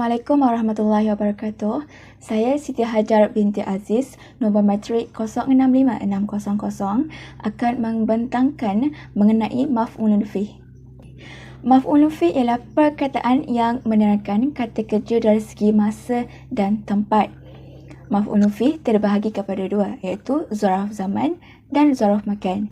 Assalamualaikum warahmatullahi wabarakatuh. Saya Siti Hajar binti Aziz, nombor matrik 065600 akan membentangkan mengenai maf'ulun fih. Maf'ulun fih ialah perkataan yang menerangkan kata kerja dari segi masa dan tempat. Maf'ulun fih terbahagi kepada dua, iaitu zaraf zaman dan zaraf makan.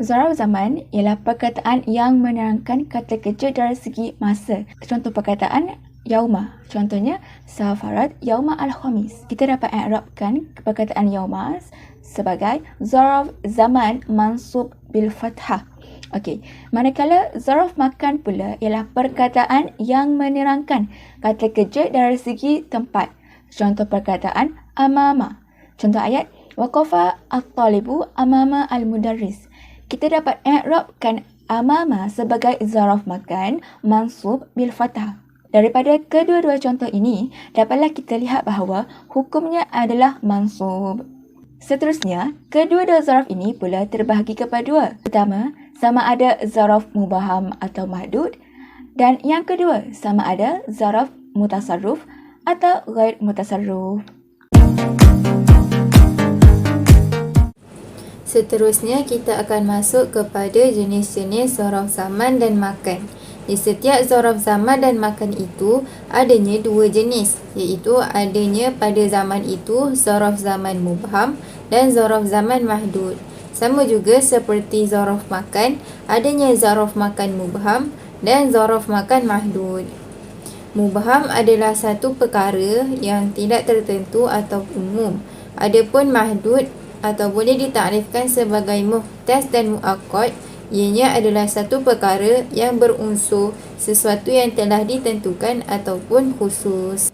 Zaraf zaman ialah perkataan yang menerangkan kata kerja dari segi masa. Contoh perkataan yauma. Contohnya, safarat yauma al-khamis. Kita dapat i'rabkan perkataan yauma sebagai zaraf zaman mansub bil fathah. Okey, manakala zaraf makan pula ialah perkataan yang menerangkan kata kerja dari segi tempat. Contoh perkataan amama. Contoh ayat, waqafa at-talibu amama al-mudarris. Kita dapat i'rabkan amama sebagai zaraf makan mansub bil fathah. Daripada kedua-dua contoh ini, dapatlah kita lihat bahawa hukumnya adalah mansub. Seterusnya, kedua-dua zaraf ini pula terbahagi kepada dua. Pertama, sama ada zaraf mubaham atau mahdud, dan yang kedua, sama ada zaraf mutasarruf atau ghair mutasarruf. Seterusnya, kita akan masuk kepada jenis-jenis zaraf zaman dan makan. Di setiap zaraf zaman dan makan itu adanya dua jenis, iaitu adanya pada zaman itu zaraf zaman mubham dan zaraf zaman mahdud. Sama juga seperti zaraf makan, adanya zaraf makan mubham dan zaraf makan mahdud. Mubham adalah satu perkara yang tidak tertentu atau umum. Adapun mahdud atau boleh ditakrifkan sebagai muhtas dan muakkad, ianya adalah satu perkara yang berunsur sesuatu yang telah ditentukan ataupun khusus.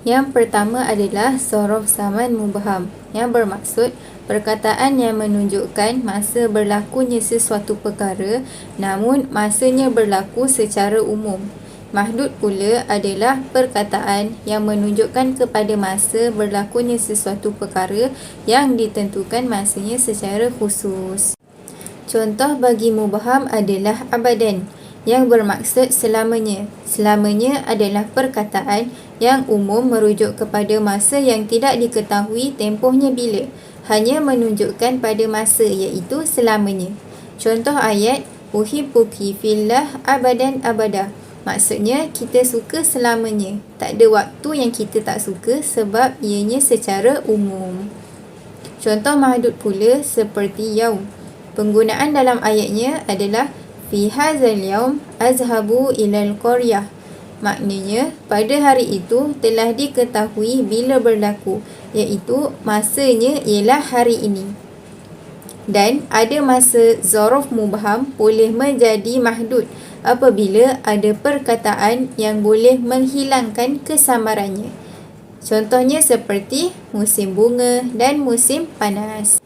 Yang pertama adalah zaraf zaman mubham, yang bermaksud perkataan yang menunjukkan masa berlakunya sesuatu perkara namun masanya berlaku secara umum. Mahdud pula adalah perkataan yang menunjukkan kepada masa berlakunya sesuatu perkara yang ditentukan masanya secara khusus. Contoh bagi mubham adalah abadan, yang bermaksud selamanya. Selamanya adalah perkataan yang umum merujuk kepada masa yang tidak diketahui tempohnya bila, hanya menunjukkan pada masa, iaitu selamanya. Contoh ayat, uhibbuki fillah abadan abada. Maksudnya, kita suka selamanya. Tak ada waktu yang kita tak suka sebab ianya secara umum. Contoh mahdud pula seperti yaum. Penggunaan dalam ayatnya adalah fi hadzal yaum azhabu ilal qaryah. Maknanya, pada hari itu telah diketahui bila berlaku, iaitu masanya ialah hari ini. Dan ada masa zaraf mubham boleh menjadi mahdud apabila ada perkataan yang boleh menghilangkan kesamarannya. Contohnya seperti musim bunga dan musim panas.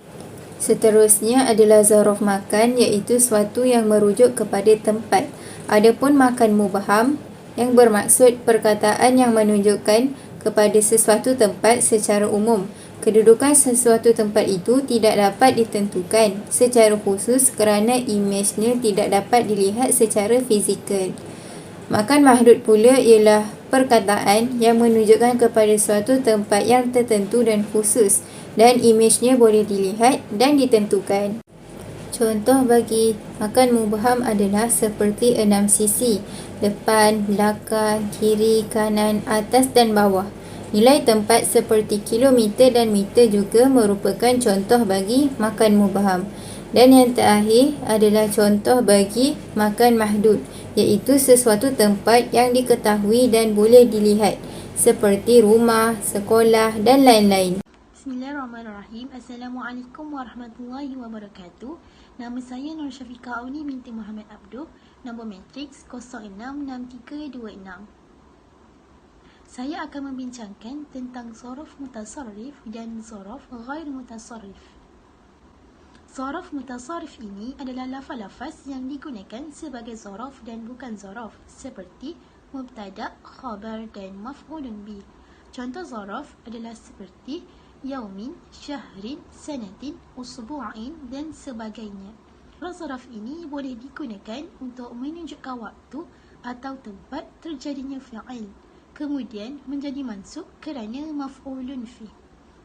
Seterusnya adalah zaraf makan, iaitu suatu yang merujuk kepada tempat. Adapun makan mubham yang bermaksud perkataan yang menunjukkan kepada sesuatu tempat secara umum. Kedudukan sesuatu tempat itu tidak dapat ditentukan secara khusus kerana imejnya tidak dapat dilihat secara fizikal. Makan mahdud pula ialah perkataan yang menunjukkan kepada suatu tempat yang tertentu dan khusus dan imejnya boleh dilihat dan ditentukan. Contoh bagi makan mubham adalah seperti 6 sisi, depan, belakang, kiri, kanan, atas dan bawah. Nilai tempat seperti kilometer dan meter juga merupakan contoh bagi makan mubham. Dan yang terakhir adalah contoh bagi makan mahdud, iaitu sesuatu tempat yang diketahui dan boleh dilihat, seperti rumah, sekolah dan lain-lain. Bismillahirrahmanirrahim. Assalamualaikum warahmatullahi wabarakatuh. Nama saya Nur Syafiqah Auni binti Muhammad Abduh, nombor matriks 066326. Saya akan membincangkan tentang zaraf mutasarrif dan zaraf ghair mutasarrif. Zaraf mutasarrif ini adalah lafaz-lafaz yang digunakan sebagai zaraf dan bukan zaraf, seperti mubtada, khabar dan maf'ulun bih. Contoh zaraf adalah seperti yaumin, syahrin, sanatin, usbu'in dan sebagainya. Zaraf ini boleh digunakan untuk menunjukkan waktu atau tempat terjadinya fi'il. kemudian menjadi mansub kerana maf'ulun fi.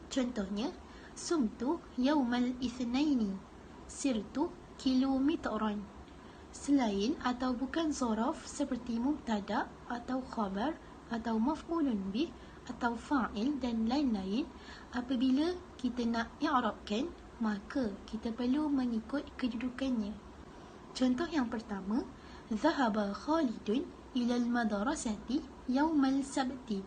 Contohnya, sumtu yaumal itsnaini, sirtu kilometran. Selain atau bukan zaraf seperti mubtada atau khabar atau maf'ulun bih atau fa'il dan lain-lain, apabila kita nak i'rabkan, maka kita perlu mengikut kedudukannya. Contoh yang pertama, Zahaba Khalidun ilal madrasati yaumal sabti.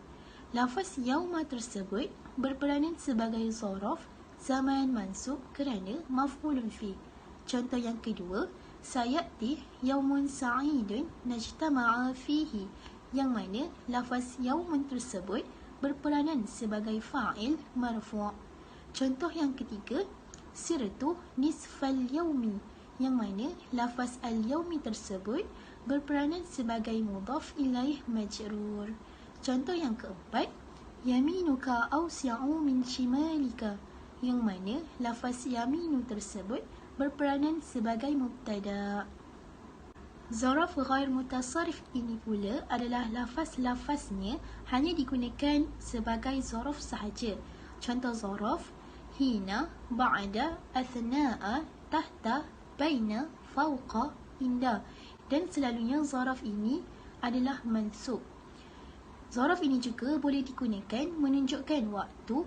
Lafaz yauma tersebut berperanan sebagai zaraf zaman mansub kerana maf'ulun fi. Contoh yang kedua, sayati yaumun sa'idun najtama'a fihi, yang mana lafaz yaumun tersebut berperanan sebagai fa'il marfu'. Contoh yang ketiga, sirtu nisfal yaumi, yang mana lafaz al-yaumi tersebut berperanan sebagai mudhaf ilaih majrur. Contoh yang keempat, yaminuka awsi'u min shimalika, yang mana lafaz yaminu tersebut berperanan sebagai mubtada. Zaraf ghair mutasarrif ini pula adalah lafaz-lafaznya hanya digunakan sebagai zaraf sahaja. Contoh zaraf, hina, ba'da, athna'a, tahta, baina, fawqa, inda, dan selalunya zaraf ini adalah mansub. Zaraf ini juga boleh digunakan menunjukkan waktu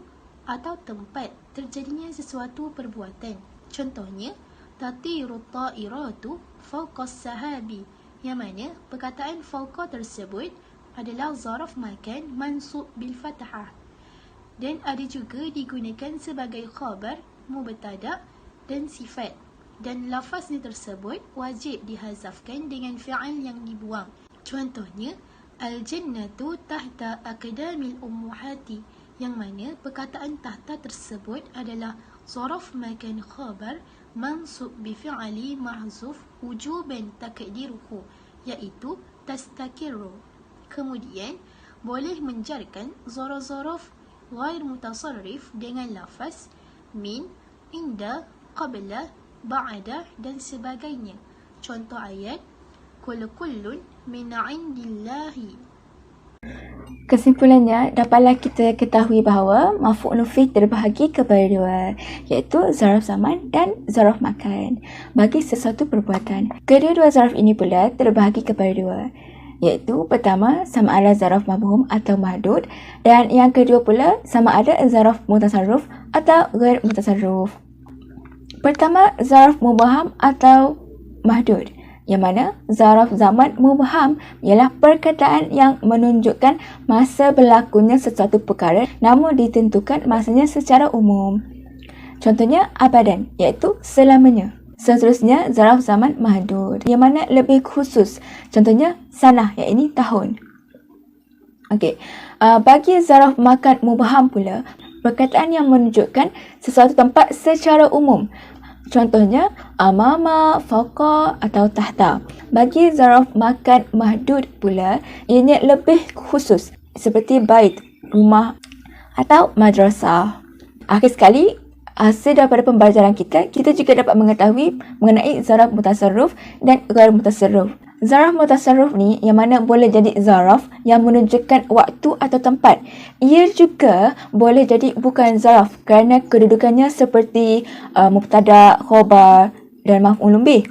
atau tempat terjadinya sesuatu perbuatan. Contohnya, tatiru ta'iratu fawqa sahabi, yang mana perkataan fawqa tersebut adalah zaraf makan mansub bil fathah, dan ada juga digunakan sebagai khabar, mubtada dan sifat, dan lafaznya tersebut wajib dihazafkan dengan fi'al yang dibuang. Contohnya, al-jannatu tahta aqdamil ummuhati, yang mana perkataan tahta tersebut adalah zaraf makan khabar mansub bi fi'ali mahzuf wujuban takdiruhu, iaitu tastakirru. Kemudian boleh menjarkan zaraf-zaraf ghair mutasarrif dengan lafaz min, inda, qabla, ba'da dan sebagainya. Contoh ayat, kullun min 'indillahi. Kesimpulannya, dapatlah kita ketahui bahawa maf'ulun fi terbahagi kepada dua, iaitu zaraf zaman dan zaraf makan bagi sesuatu perbuatan. Kedua-dua zaraf ini pula terbahagi kepada dua, iaitu pertama sama ada zaraf mabhum atau mahdud, dan yang kedua pula sama ada zaraf mutasarruf atau ghair mutasarruf. Pertama, zaraf mubham atau mahdud, yang mana zaraf zaman mubham ialah perkataan yang menunjukkan masa berlakunya sesuatu perkara namun ditentukan masanya secara umum. Contohnya abadan, iaitu selamanya. Seterusnya zaraf zaman mahdud, yang mana lebih khusus. Contohnya sanah, iaitu tahun. Okey. Bagi zaraf makan mubham pula, perkataan yang menunjukkan sesuatu tempat secara umum. Contohnya amama, fawqa atau tahta. Bagi zaraf makan mahdud pula, ianya lebih khusus seperti bait, rumah atau madrasah. Akhir sekali, hasil daripada pembelajaran kita juga dapat mengetahui mengenai zaraf mutasarruf dan ghair mutasarruf. Zaraf mutasarruf ni yang mana boleh jadi zaraf yang menunjukkan waktu atau tempat. Ia juga boleh jadi bukan zaraf kerana kedudukannya seperti mubtada, khabar dan maf'ulun bih.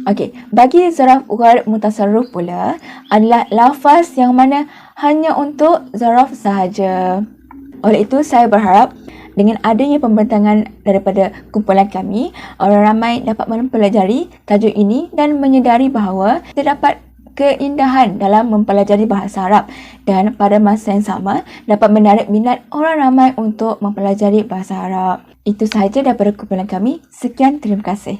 Okey, bagi zaraf ghair mutasarruf pula adalah lafaz yang mana hanya untuk zaraf sahaja. Oleh itu, saya berharap dengan adanya pembentangan daripada kumpulan kami, orang ramai dapat mempelajari tajuk ini dan menyedari bahawa terdapat keindahan dalam mempelajari bahasa Arab dan pada masa yang sama dapat menarik minat orang ramai untuk mempelajari bahasa Arab. Itu sahaja daripada kumpulan kami. Sekian, terima kasih.